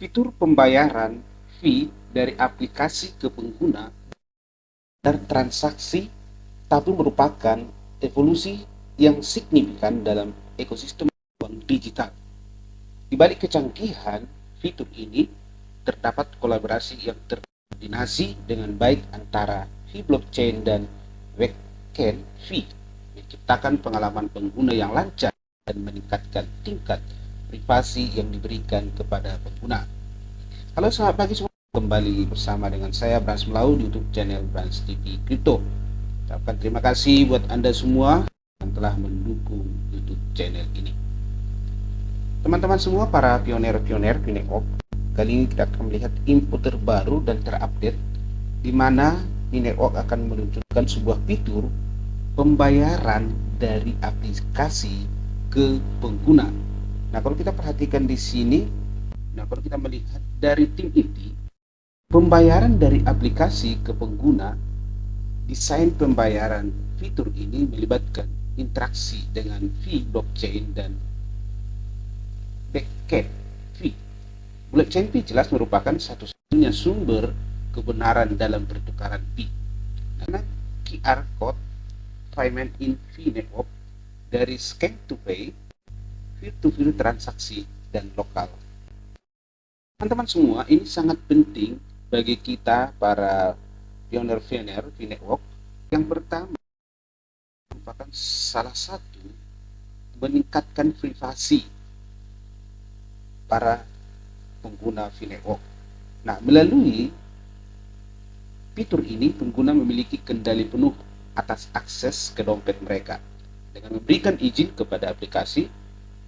Fitur pembayaran fee dari aplikasi ke pengguna dan transaksi tapi merupakan evolusi yang signifikan dalam ekosistem uang digital. Di balik kecanggihan fitur ini, terdapat kolaborasi yang terkoordinasi dengan baik antara fee blockchain dan backend fee, menciptakan pengalaman pengguna yang lancar dan meningkatkan tingkat privasi yang diberikan kepada pengguna. Halo, selamat pagi semua. Kembali bersama dengan saya Brans Melau di YouTube channel Brans TV Crypto. Ucapkan terima kasih buat Anda semua yang telah mendukung YouTube channel ini. Teman-teman semua, para pioner-pioner Fineop, kali ini kita akan melihat info terbaru dan terupdate di mana Fineop akan meluncurkan sebuah fitur pembayaran dari aplikasi ke pengguna. Nah, kalau kita perhatikan di sini, kalau kita melihat dari tim inti, pembayaran dari aplikasi ke pengguna, desain pembayaran fitur ini melibatkan interaksi dengan fee blockchain dan backend fee. Blockchain fee jelas merupakan satu-satunya sumber kebenaran dalam pertukaran fee. Karena QR code payment in fee network dari scan to pay, peer-to-peer transaksi dan lokal. Teman-teman semua, ini sangat penting bagi kita para pioner-pioner fee network. Yang pertama, merupakan salah satu meningkatkan privasi para pengguna fee network. Nah, melalui fitur ini, pengguna memiliki kendali penuh atas akses ke dompet mereka dengan memberikan izin kepada aplikasi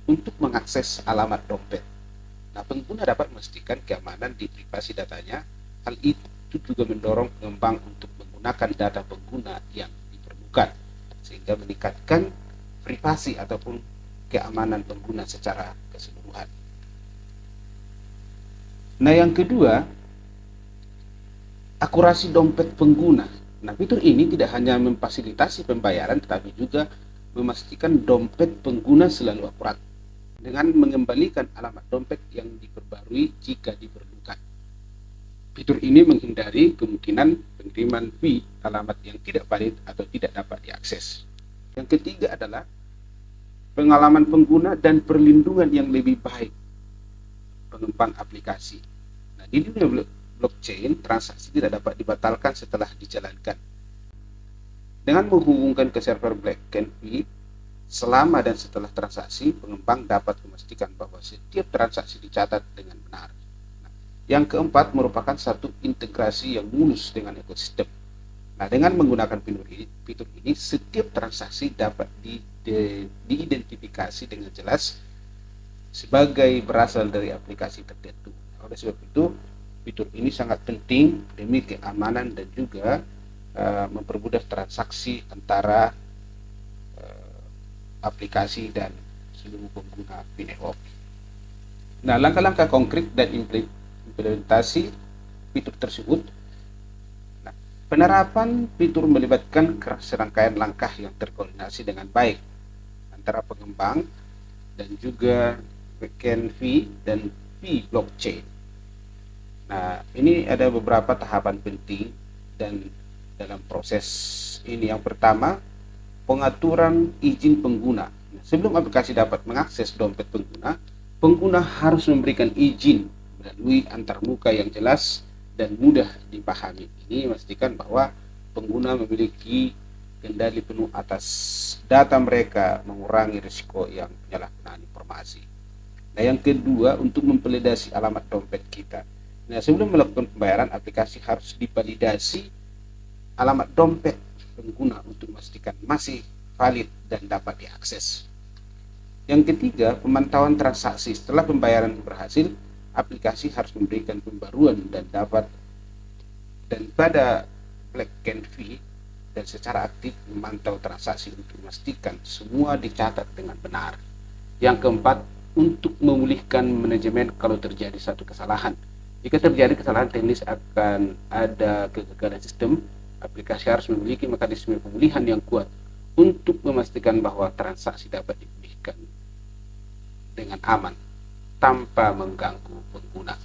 untuk mengakses alamat dompet. Nah, pengguna dapat memastikan keamanan di privasi datanya. Hal itu juga mendorong pengembang untuk menggunakan data pengguna yang diperlukan, sehingga meningkatkan privasi ataupun keamanan pengguna secara keseluruhan. Nah, yang kedua, akurasi dompet pengguna. Nah, fitur ini tidak hanya memfasilitasi pembayaran, tetapi juga memastikan dompet pengguna selalu akurat dengan mengembalikan alamat dompet yang diperbarui jika diperlukan. Fitur ini menghindari kemungkinan pengiriman fee alamat yang tidak valid atau tidak dapat diakses. Yang ketiga adalah pengalaman pengguna dan perlindungan yang lebih baik pengembang aplikasi. Nah, di dunia blockchain, transaksi tidak dapat dibatalkan setelah dijalankan. Dengan menghubungkan ke server backend fee, selama dan setelah transaksi, pengembang dapat memastikan bahwa setiap transaksi dicatat dengan benar. Nah, yang keempat merupakan satu integrasi yang mulus dengan ekosistem. Nah, dengan menggunakan fitur ini, setiap transaksi dapat diidentifikasi dengan jelas sebagai berasal dari aplikasi tertentu. Oleh sebab itu, fitur ini sangat penting demi keamanan dan juga mempermudah transaksi antara aplikasi dan seluruh pengguna Fineop. Nah, langkah-langkah konkret dan implementasi fitur tersebut. Nah, penerapan fitur melibatkan serangkaian langkah yang terkoordinasi dengan baik antara pengembang dan juga backend fee dan fee blockchain. Nah, ini ada beberapa tahapan penting dan dalam proses ini. Yang pertama, pengaturan izin pengguna. Nah, sebelum aplikasi dapat mengakses dompet pengguna, pengguna harus memberikan izin melalui antarmuka yang jelas dan mudah dipahami. Ini memastikan bahwa pengguna memiliki kendali penuh atas data mereka, mengurangi risiko yang penyalahgunaan informasi. Nah, yang kedua, untuk memvalidasi alamat dompet kita. Nah, sebelum melakukan pembayaran, aplikasi harus divalidasi alamat dompet pengguna untuk memastikan masih valid dan dapat diakses. Yang ketiga, pemantauan transaksi. Setelah pembayaran berhasil, aplikasi harus memberikan pembaruan dan pada backend fee dan secara aktif memantau transaksi untuk memastikan semua dicatat dengan benar. Yang keempat, untuk memulihkan manajemen kalau terjadi satu kesalahan. Jika terjadi kesalahan teknis akan ada kegagalan sistem, aplikasi harus memiliki mekanisme pemulihan yang kuat untuk memastikan bahwa transaksi dapat dipulihkan dengan aman tanpa mengganggu pengguna.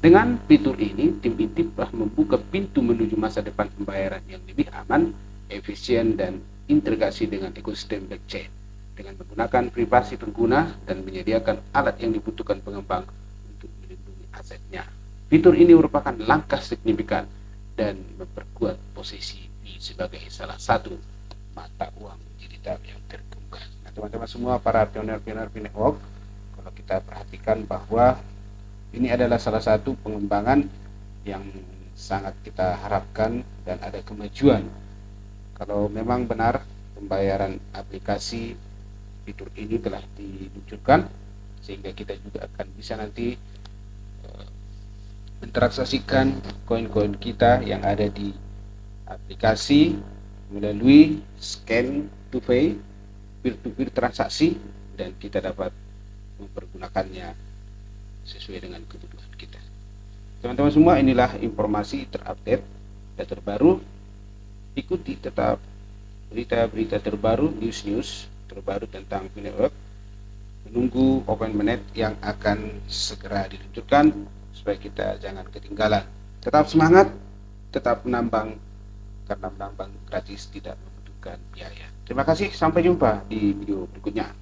Dengan fitur ini, tim inti telah membuka pintu menuju masa depan pembayaran yang lebih aman, efisien, dan integrasi dengan ekosistem blockchain dengan menggunakan privasi pengguna dan menyediakan alat yang dibutuhkan pengembang untuk melindungi asetnya. Fitur ini merupakan langkah signifikan dan memperkuat posisi B sebagai salah satu mata uang digital yang terkemuka. Nah, teman-teman semua para pionir-pionir network, kalau kita perhatikan bahwa ini adalah salah satu pengembangan yang sangat kita harapkan dan ada kemajuan. Kalau memang benar pembayaran aplikasi fitur ini telah diluncurkan, sehingga kita juga akan bisa nanti mentransaksikan koin-koin kita yang ada di aplikasi melalui scan to pay, peer-to-peer transaksi, dan kita dapat mempergunakannya sesuai dengan kebutuhan kita. Teman-teman semua, inilah informasi terupdate dan terbaru. Ikuti tetap berita-berita terbaru, news-news terbaru tentang Network. Menunggu Open Mainnet yang akan segera diluncurkan supaya kita jangan ketinggalan. Tetap semangat, tetap menambang, karena menambang gratis tidak membutuhkan biaya. Terima kasih, sampai jumpa di video berikutnya.